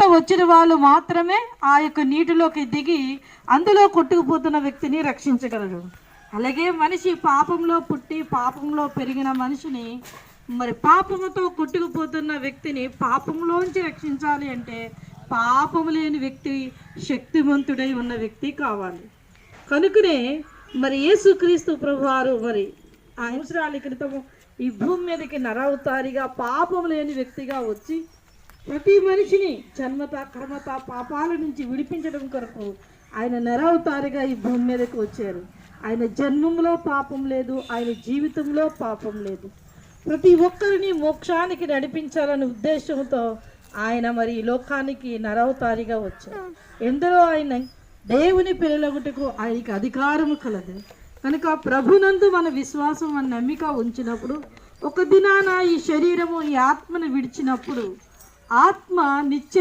ఈత వచ్చిన వాళ్ళు మాత్రమే ఆ యొక్క నీటిలోకి దిగి అందులో కొట్టుకుపోతున్న వ్యక్తిని రక్షించగలరు. అలాగే మనిషి పాపంలో పుట్టి పాపంలో పెరిగిన మనిషిని, మరి పాపముతో కొట్టుకుపోతున్న వ్యక్తిని పాపంలోంచి రక్షించాలి అంటే పాపము లేని వ్యక్తి, శక్తివంతుడై ఉన్న వ్యక్తి కావాలి. కనుకనే మరి యేసుక్రీస్తు ప్రభువారు మరి 5 సంవత్సరాల క్రితము ఈ భూమి మీదకి నరవతారిగా పాపం లేని వ్యక్తిగా వచ్చి ప్రతి మనిషిని జన్మత కర్మత పాపాల నుంచి విడిపించడం కొరకు ఆయన నరవతారిగా ఈ భూమి మీదకి వచ్చారు. ఆయన జన్మంలో పాపం లేదు, ఆయన జీవితంలో పాపం లేదు. ప్రతి ఒక్కరిని మోక్షానికి నడిపించాలనే ఉద్దేశంతో ఆయన మరి ఈ లోకానికి నరవతారిగా వచ్చారు. ఎందరో ఆయన దేవుని పిల్లలగుటకు ఆయనకి అధికారము కలదు. కనుక ప్రభునందు మన విశ్వాసం, మన నమ్మిక ఉంచినప్పుడు ఒక దినాన ఈ శరీరము ఈ ఆత్మను విడిచినప్పుడు ఆత్మ నిత్య